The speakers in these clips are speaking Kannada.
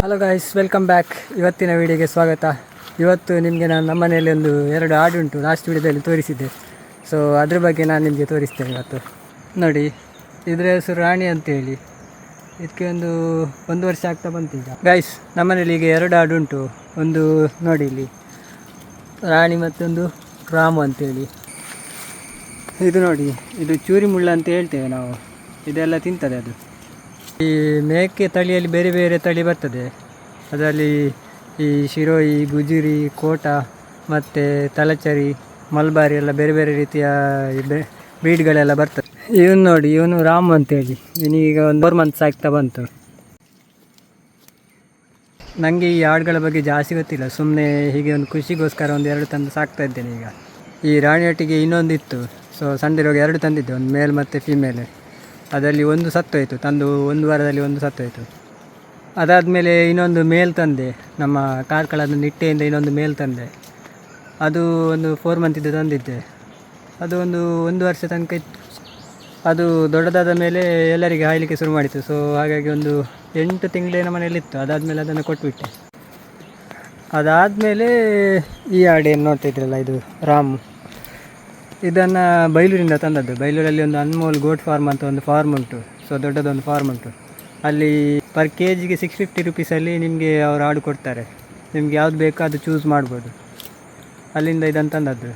Hello guys, welcome back. ಇವತ್ತಿನ ವಿಡಿಯೋಗೆ ಸ್ವಾಗತ. ಇವತ್ತು ನಿಮಗೆ ನಾನು ನಮ್ಮ ಮನೆಯಲ್ಲಿ ಒಂದು 2 ಆಡು ಉಂಟು. ಲಾಸ್ಟ್ ವಿಡಿಯೋದಲ್ಲಿ ತೋರಿಸಿದ್ದೆ. ಸೊ ಅದ್ರ ಬಗ್ಗೆ ನಾನು ನಿಮಗೆ ತೋರಿಸ್ತೇನೆ ಇವತ್ತು. ನೋಡಿ, ಇದರ ಹೆಸರು ರಾಣಿ ಅಂತೇಳಿ. ಇದಕ್ಕೆ ಒಂದು ವರ್ಷ ಆಗ್ತಾ ಬಂತು ಈಗ. ಗಾಯ್ಸ್, ನಮ್ಮನೇಲಿ ಈಗ 2 ಆಡು ಉಂಟು. ಒಂದು ನೋಡಿ ಇಲ್ಲಿ ರಾಣಿ ಮತ್ತೊಂದು ರಾಮು ಅಂತೇಳಿ. ಇದು ನೋಡಿ, ಇದು ಚೂರಿ ಮುಳ್ಳ ಅಂತ ಹೇಳ್ತೇವೆ ನಾವು. ಇದೆಲ್ಲ ತಿಂತದೆ ಅದು. ಈ ಮೇಕೆ ತಳಿಯಲ್ಲಿ ಬೇರೆ ಬೇರೆ ತಳಿ ಬರ್ತದೆ. ಅದರಲ್ಲಿ ಈ ಶಿರೋಯಿ, ಗುಜರಿ, ಕೋಟ ಮತ್ತು ತಲಚರಿ, ಮಲ್ಬಾರಿ ಎಲ್ಲ ಬೇರೆ ಬೇರೆ ರೀತಿಯ ಬ್ರೀಡ್ಗಳೆಲ್ಲ ಬರ್ತದೆ. ಇವನು ನೋಡಿ, ಇವನು ರಾಮು ಅಂತೇಳಿ. ಇವನಿಗೆ ಒಂದು 4 ಮಂತ್ಸ್ ಆಗ್ತಾ ಬಂತು. ನನಗೆ ಈ ಆಡುಗಳ ಬಗ್ಗೆ ಜಾಸ್ತಿ ಗೊತ್ತಿಲ್ಲ. ಸುಮ್ಮನೆ ಹೀಗೆ ಒಂದು ಖುಷಿಗೋಸ್ಕರ 2 ತಂದು ಸಾಕ್ತಾ ಇದ್ದೇನೆ ಈಗ. ಈ ರಾಣಿಯೊಟ್ಟಿಗೆ ಇನ್ನೊಂದು ಇತ್ತು. ಸೊ ಸಣ್ಣದಿರುವಾಗ 2 ತಂದಿದ್ದೆ, ಒಂದು ಮೇಲ್ ಮತ್ತು ಫೀಮೇಲ್. ಅದರಲ್ಲಿ ಒಂದು ಸತ್ತೋಯ್ತು. ತಂದು 1 ವಾರದಲ್ಲಿ ಒಂದು ಸತ್ತೋಯ್ತು. ಅದಾದಮೇಲೆ ಇನ್ನೊಂದು ಮೇಲ್ ತಂದೆ. ನಮ್ಮ ಕಾರ್ಕಳದ ನಿಟ್ಟೆಯಿಂದ ಇನ್ನೊಂದು ಮೇಲ್ ತಂದೆ. ಅದು ಒಂದು 4 ಮಂತಿದ್ದು ತಂದಿದ್ದೆ. ಅದು ಒಂದು ವರ್ಷ ತನಕ ಇತ್ತು. ಅದು ದೊಡ್ಡದಾದ ಮೇಲೆ ಎಲ್ಲರಿಗೆ ಹಾಯಲಿಕ್ಕೆ ಶುರು ಮಾಡಿತು. ಸೊ ಹಾಗಾಗಿ ಒಂದು 8 ತಿಂಗಳೇನ ಮನೆಯಲ್ಲಿತ್ತು. ಅದಾದಮೇಲೆ ಅದನ್ನು ಕೊಟ್ಬಿಟ್ಟೆ. ಅದಾದಮೇಲೆ ಈ ಆಡೇನು ನೋಡ್ತಾ ಇದ್ರಲ್ಲ, ಇದು ರಾಮು. ಇದನ್ನು ಬೈಲೂರಿಂದ ತಂದದ್ದು. ಬೈಲೂರಲ್ಲಿ ಒಂದು ಅನ್ಮೋಲ್ ಗೋಟ್ ಫಾರ್ಮ್ ಅಂತ ಒಂದು ಫಾರ್ಮ್ ಉಂಟು. ಸೊ ದೊಡ್ಡದೊಂದು ಫಾರ್ಮ್ ಉಂಟು. ಅಲ್ಲಿ ಪರ್ ಕೆಜಿಗೆ 650 ರುಪೀಸಲ್ಲಿ ನಿಮಗೆ ಅವರು ಆಡು ಕೊಡ್ತಾರೆ. ನಿಮ್ಗೆ ಯಾವ್ದು ಬೇಕೋ ಅದು ಚೂಸ್ ಮಾಡ್ಬೋದು. ಅಲ್ಲಿಂದ ಇದನ್ನು ತಂದದ್ದು.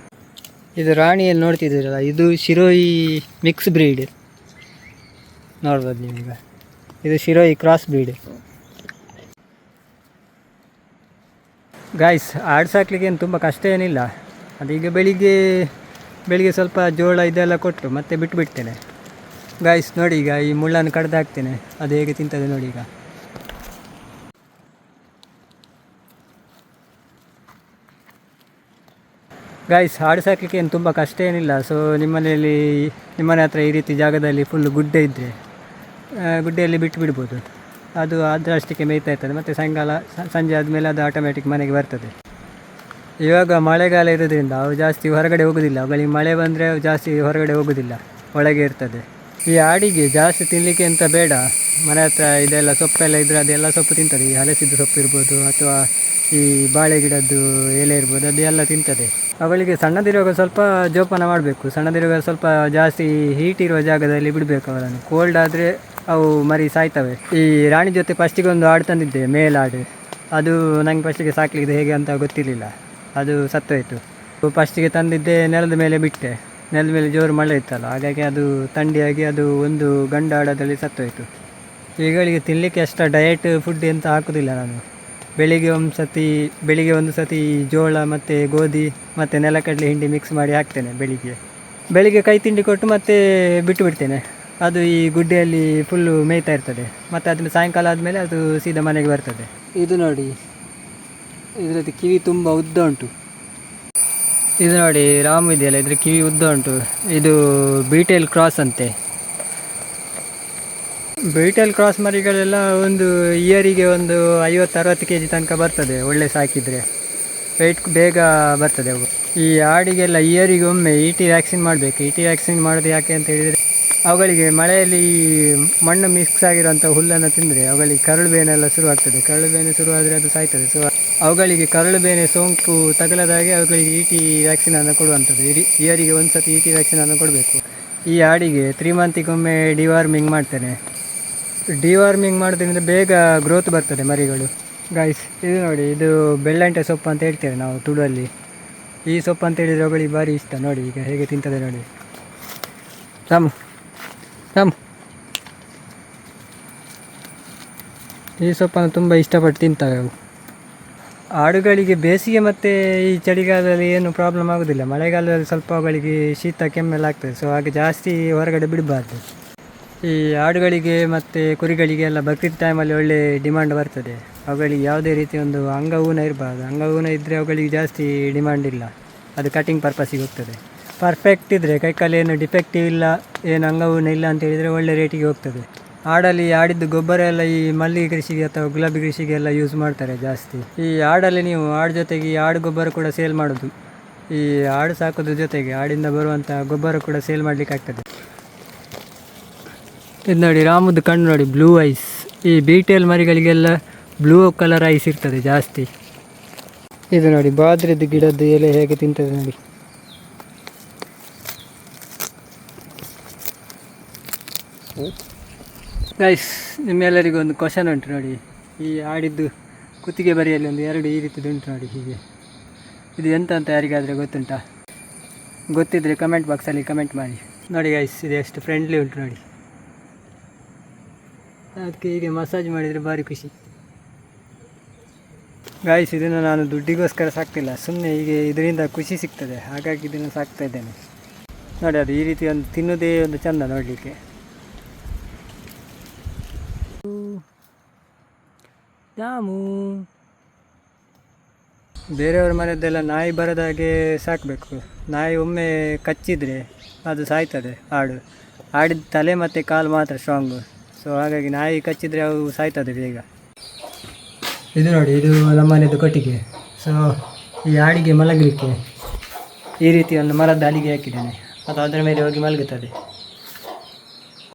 ಇದು ರಾಣಿಯಲ್ಲಿ ನೋಡ್ತಿದ್ದೀರಲ್ಲ, ಇದು ಶಿರೋಯಿ ಮಿಕ್ಸ್ ಬ್ರೀಡ್ ನೋಡ್ಬೋದು ನೀವೀಗ. ಇದು ಶಿರೋಯಿ ಕ್ರಾಸ್ ಬ್ರೀಡ್. ಗಾಯ್ಸ್, ಆಡು ಸಾಕಲಿಕ್ಕೆ ಏನು ತುಂಬ ಕಷ್ಟ ಏನಿಲ್ಲ. ಅದೀಗ ಬೆಳಿಗ್ಗೆ ಸ್ವಲ್ಪ ಜೋಳ ಇದೆಲ್ಲ ಕೊಟ್ಟು ಮತ್ತೆ ಬಿಟ್ಟುಬಿಡ್ತೇನೆ. ಗಾಯ್ಸ್ ನೋಡಿ, ಈಗ ಈ ಮುಳ್ಳನ್ನು ಕಡ್ದು ಹಾಕ್ತೇನೆ. ಅದು ಹೇಗೆ ತಿಂತದೆ ನೋಡಿ ಈಗ. ಗಾಯ್ಸ್, ಆಡು ಸಾಕಲಿಕ್ಕೆ ಏನು ತುಂಬ ಕಷ್ಟ ಏನಿಲ್ಲ. ಸೊ ನಿಮ್ಮನೆ ಹತ್ರ ಈ ರೀತಿ ಜಾಗದಲ್ಲಿ ಫುಲ್ ಗುಡ್ಡೆ ಇದ್ದರೆ ಗುಡ್ಡೆಯಲ್ಲಿ ಬಿಟ್ಬಿಡ್ಬೋದು. ಅದು ಅದರಷ್ಟಕ್ಕೆ ಮೇಯ್ತಾ ಇರ್ತದೆ. ಮತ್ತು ಸಾಯಂಕಾಲ ಸಂಜೆ ಆದಮೇಲೆ ಅದು ಆಟೋಮೆಟಿಕ್ ಮನೆಗೆ ಬರ್ತದೆ. ಇವಾಗ ಮಳೆಗಾಲ ಇರೋದ್ರಿಂದ ಅವು ಜಾಸ್ತಿ ಹೊರಗಡೆ ಹೋಗೋದಿಲ್ಲ. ಅವುಗಳಿಗೆ ಮಳೆ ಬಂದರೆ ಅವು ಜಾಸ್ತಿ ಹೊರಗಡೆ ಹೋಗೋದಿಲ್ಲ, ಒಳಗೆ ಇರ್ತದೆ. ಈ ಆಡಿಗೆ ಜಾಸ್ತಿ ತಿನ್ನಲಿಕ್ಕೆ ಅಂತ ಬೇಡ. ಮನೆ ಹತ್ರ ಇದೆಲ್ಲ ಸೊಪ್ಪೆಲ್ಲ ಇದ್ದರೆ ಅದೆಲ್ಲ ಸೊಪ್ಪು ತಿಂತದೆ. ಈ ಹಲಸಿದ್ದು ಸೊಪ್ಪು ಇರ್ಬೋದು, ಅಥವಾ ಈ ಬಾಳೆ ಗಿಡದ್ದು ಎಲೆ ಇರ್ಬೋದು, ಅದೆಲ್ಲ ತಿಂತದೆ. ಅವುಗಳಿಗೆ ಸಣ್ಣದಿರುವಾಗ ಸ್ವಲ್ಪ ಜೋಪಾನ ಮಾಡಬೇಕು. ಸಣ್ಣದಿರುವಾಗ ಸ್ವಲ್ಪ ಜಾಸ್ತಿ ಹೀಟ್ ಇರುವ ಜಾಗದಲ್ಲಿ ಬಿಡಬೇಕು ಅವರನ್ನು. ಕೋಲ್ಡ್ ಆದರೆ ಅವು ಮರಿ ಸಾಯ್ತವೆ. ಈ ರಾಣಿ ಜೊತೆ ಫಸ್ಟಿಗೆ ಒಂದು ಆಡು ತಂದಿದ್ದೆ, ಮೇಲ್ ಆಡು. ಅದು ನನಗೆ ಫಸ್ಟಿಗೆ ಸಾಕಲಿಕ್ಕೆ ಹೇಗೆ ಅಂತ ಗೊತ್ತಿರಲಿಲ್ಲ. ಅದು ಸತ್ತೋಯ್ತು. ಫಸ್ಟಿಗೆ ತಂದಿದ್ದೆ, ನೆಲದ ಮೇಲೆ ಬಿಟ್ಟೆ. ನೆಲದ ಮೇಲೆ ಜೋರು ಮಳೆ ಇತ್ತಲ್ಲ, ಹಾಗಾಗಿ ಅದು ಥಂಡಿಯಾಗಿ ಅದು ಒಂದು ಗಂಡು ಆಡೋದ್ರಲ್ಲಿ ಸತ್ತೋಯ್ತು. ಇವುಗಳಿಗೆ ತಿನ್ನಲಿಕ್ಕೆ ಅಷ್ಟು ಡಯಟ್ ಫುಡ್ ಅಂತ ಹಾಕೋದಿಲ್ಲ ನಾನು. ಬೆಳಿಗ್ಗೆ ಒಂದು ಸತಿ ಜೋಳ ಮತ್ತು ಗೋಧಿ ಮತ್ತು ನೆಲಕಡಲೆ ಹಿಂಡಿ ಮಿಕ್ಸ್ ಮಾಡಿ ಹಾಕ್ತೇನೆ. ಬೆಳಿಗ್ಗೆ ಕೈ ತಿಂಡಿ ಕೊಟ್ಟು ಮತ್ತೆ ಬಿಟ್ಟು ಬಿಡ್ತೇನೆ. ಅದು ಈ ಗುಡ್ಡೆಯಲ್ಲಿ ಫುಲ್ಲು ಮೇಯ್ತಾ ಇರ್ತದೆ. ಮತ್ತು ಅದನ್ನು ಸಾಯಂಕಾಲ ಆದಮೇಲೆ ಅದು ಸೀದಾ ಮನೆಗೆ ಬರ್ತದೆ. ಇದು ನೋಡಿ, ಇದರದ್ದು ಕಿವಿ ತುಂಬ ಉದ್ದ ಉಂಟು. ಇದು ನೋಡಿ, ರಾಮು ಇದೆಯಲ್ಲ, ಇದ್ರ ಕಿವಿ ಉದ್ದ ಉಂಟು. ಇದು ಬೀಟೇಲ್ ಕ್ರಾಸ್ ಅಂತೆ. ಬೀಟೇಲ್ ಕ್ರಾಸ್ ಮರಿಗಳೆಲ್ಲ ಒಂದು ಇಯರಿಗೆ ಒಂದು 50-60 kg ತನಕ ಬರ್ತದೆ, ಒಳ್ಳೆ ಸಾಕಿದರೆ. ವೆಯ್ಟ್ ಬೇಗ ಬರ್ತದೆ ಅವು. ಈ ಆಡಿಗೆಲ್ಲ ಇಯರಿಗೆ ಒಮ್ಮೆ ET ವ್ಯಾಕ್ಸಿನ್ ಮಾಡಬೇಕು. ET ವ್ಯಾಕ್ಸಿನ್ ಮಾಡೋದು ಯಾಕೆ ಅಂತ ಹೇಳಿದರೆ, ಅವುಗಳಿಗೆ ಮಳೆಯಲ್ಲಿ ಮಣ್ಣು ಮಿಕ್ಸ್ ಆಗಿರೋಂಥ ಹುಲ್ಲನ್ನು ತಿಂದರೆ ಅವುಗಳಿಗೆ ಕರಳು ಬೇನೆಲ್ಲ ಶುರುವಾಗ್ತದೆ. ಕರಳು ಬೇನೆ ಶುರುವಾದರೆ ಅದು ಸಾಯ್ತದೆ. ಸೊ ಅವುಗಳಿಗೆ ಕರಳು ಬೇನೆ ಸೋಂಕು ತಗಲದಾಗೆ ಅವುಗಳಿಗೆ ET ವ್ಯಾಕ್ಸಿನನ್ನು ಕೊಡುವಂಥದ್ದು. ಇಯರಿಗೆ ಒಂದು ಸತಿ ET ವ್ಯಾಕ್ಸಿನನ್ನು ಕೊಡಬೇಕು. ಈ ಆಡಿಗೆ 3 ಮಂತಿಗೊಮ್ಮೆ ಡಿವಾರ್ಮಿಂಗ್ ಮಾಡ್ತೇನೆ. ಡಿವಾರ್ಮಿಂಗ್ ಮಾಡೋದ್ರಿಂದ ಬೇಗ ಗ್ರೋತ್ ಬರ್ತದೆ ಮರಿಗಳು. ಗಾಯ್ಸ್, ಇದು ನೋಡಿ, ಇದು ಬೆಳ್ಳಂಟೆ ಸೊಪ್ಪು ಅಂತ ಹೇಳ್ತೇವೆ ನಾವು ತುಳುವಲ್ಲಿ. ಈ ಸೊಪ್ಪು ಅಂತ ಹೇಳಿದರೆ ಅವುಗಳಿಗೆ ಭಾರಿ ಇಷ್ಟ. ನೋಡಿ ಈಗ ಹೇಗೆ ತಿಂತದೆ ನೋಡಿ. ರಾಮು, ಈ ಸೊಪ್ಪನ್ನು ತುಂಬ ಇಷ್ಟಪಟ್ಟು ತಿಂತವೆ ಅವು. ಆಡುಗಳಿಗೆ ಬೇಸಿಗೆ ಮತ್ತು ಈ ಚಳಿಗಾಲದಲ್ಲಿ ಏನು ಪ್ರಾಬ್ಲಮ್ ಆಗೋದಿಲ್ಲ. ಮಳೆಗಾಲದಲ್ಲಿ ಸ್ವಲ್ಪ ಅವುಗಳಿಗೆ ಶೀತ ಕೆಮ್ಮೆಲ್ಲ ಆಗ್ತದೆ. ಸೊ ಹಾಗೆ ಜಾಸ್ತಿ ಹೊರಗಡೆ ಬಿಡಬಾರ್ದು. ಈ ಆಡುಗಳಿಗೆ ಮತ್ತು ಕುರಿಗಳಿಗೆ ಎಲ್ಲ ಬಕ್ರೀದ್ ಟೈಮಲ್ಲಿ ಒಳ್ಳೆ ಡಿಮಾಂಡ್ ಬರ್ತದೆ. ಅವುಗಳಿಗೆ ಯಾವುದೇ ರೀತಿ ಒಂದು ಅಂಗಊನ ಇರಬಾರ್ದು. ಅಂಗಊನ ಇದ್ದರೆ ಅವುಗಳಿಗೆ ಜಾಸ್ತಿ ಡಿಮಾಂಡ್ ಇಲ್ಲ. ಅದು ಕಟಿಂಗ್ ಪರ್ಪಸ್ಸಿಗೆ ಹೋಗ್ತದೆ. ಪರ್ಫೆಕ್ಟ್ ಇದ್ದರೆ, ಕೈಕಾಲು ಏನು ಡಿಫೆಕ್ಟಿವ್ ಇಲ್ಲ, ಏನು ಅಂಗಊನ ಇಲ್ಲ ಅಂತ ಹೇಳಿದರೆ ಒಳ್ಳೆ ರೇಟಿಗೆ ಹೋಗ್ತದೆ. ಆಡಲ್ಲಿ ಆಡಿದ್ದು ಗೊಬ್ಬರ ಎಲ್ಲ ಈ ಮಲ್ಲಿಗೆ ಕೃಷಿಗೆ ಅಥವಾ ಗುಲಾಬಿ ಕೃಷಿಗೆ ಎಲ್ಲ ಯೂಸ್ ಮಾಡ್ತಾರೆ ಜಾಸ್ತಿ. ಈ ಆಡಲ್ಲಿ ನೀವು ಆಡು ಜೊತೆಗೆ ಈ ಆಡು ಗೊಬ್ಬರ ಕೂಡ ಸೇಲ್ ಮಾಡೋದು. ಈ ಆಡು ಸಾಕೋದ್ರ ಜೊತೆಗೆ ಆಡಿಂದ ಬರುವಂಥ ಗೊಬ್ಬರ ಕೂಡ ಸೇಲ್ ಮಾಡಲಿಕ್ಕೆ ಆಗ್ತದೆ. ಇದು ನೋಡಿ, ರಾಮುದು ಕಣ್ಣು ನೋಡಿ, ಬ್ಲೂ ಐಸ್. ಈ ಬೀಟೇಲ್ ಮರಿಗಳಿಗೆಲ್ಲ ಬ್ಲೂ ಕಲರ್ ಐಸ್ ಇರ್ತದೆ ಜಾಸ್ತಿ. ಇದು ನೋಡಿ ಬಾದ್ರದ್ದು ಗಿಡದ್ದು ಎಲೆ ಹೇಗೆ ತಿಂತದೆ ನೋಡಿ. ಗೈಸ್, ನಿಮ್ಮೆಲ್ಲರಿಗೂ ಒಂದು ಕ್ವಶನ್ ಉಂಟು ನೋಡಿ. ಈ ಆಡಿದ್ದು ಕುತ್ತಿಗೆ ಬರಿಯಲ್ಲಿ ಒಂದು 2 ಈ ರೀತಿದು ಉಂಟು ನೋಡಿ. ಹೀಗೆ ಇದು ಎಂತ ಅಂತ ಯಾರಿಗಾದರೆ ಗೊತ್ತುಂಟಾ? ಗೊತ್ತಿದ್ದರೆ ಕಮೆಂಟ್ ಬಾಕ್ಸಲ್ಲಿ ಕಮೆಂಟ್ ಮಾಡಿ. ನೋಡಿ ಗೈಸ್, ಇದು ಎಷ್ಟು ಫ್ರೆಂಡ್ಲಿ ಉಂಟು ನೋಡಿ. ಅದಕ್ಕೆ ಹೀಗೆ ಮಸಾಜ್ ಮಾಡಿದರೆ ಭಾರಿ ಖುಷಿ. ಗಾಯ್ಸ್, ಇದನ್ನು ನಾನು ದುಡ್ಡಿಗೋಸ್ಕರ ಸಾಕ್ತಿಲ್ಲ, ಸುಮ್ಮನೆ ಹೀಗೆ ಇದರಿಂದ ಖುಷಿ ಸಿಗ್ತದೆ, ಹಾಗಾಗಿ ಇದನ್ನು ಸಾಕ್ತಾ ಇದ್ದೇನೆ ನೋಡಿ. ಅದು ಈ ರೀತಿ ಒಂದು ತಿನ್ನೋದೇ ಒಂದು ಚೆಂದ ನೋಡಲಿಕ್ಕೆ. ಜಾಮು ಬೇರೆಯವ್ರ ಮನೆಯದ್ದೆಲ್ಲ ನಾಯಿ ಬರದ ಹಾಗೆ ಸಾಕಬೇಕು. ನಾಯಿ ಒಮ್ಮೆ ಕಚ್ಚಿದರೆ ಅದು ಸಾಯ್ತದೆ. ಆಡಿದ ತಲೆ ಮತ್ತು ಕಾಲು ಮಾತ್ರ ಸ್ಟ್ರಾಂಗು. ಸೊ ಹಾಗಾಗಿ ನಾಯಿ ಕಚ್ಚಿದರೆ ಅವು ಸಾಯ್ತದೆ ಬೇಗ. ಇದು ನೋಡಿ, ಇದು ನಮ್ಮನೆಯದು ಕೊಟ್ಟಿಗೆ. ಸೊ ಈ ಆಡಿಗೆ ಮಲಗಲಿಕ್ಕೆ ಈ ರೀತಿ ಒಂದು ಮರದ ಅಡಿಗೆ ಹಾಕಿದ್ದೇನೆ. ಅದು ಅದರ ಮೇಲೆ ಹೋಗಿ ಮಲಗುತ್ತದೆ.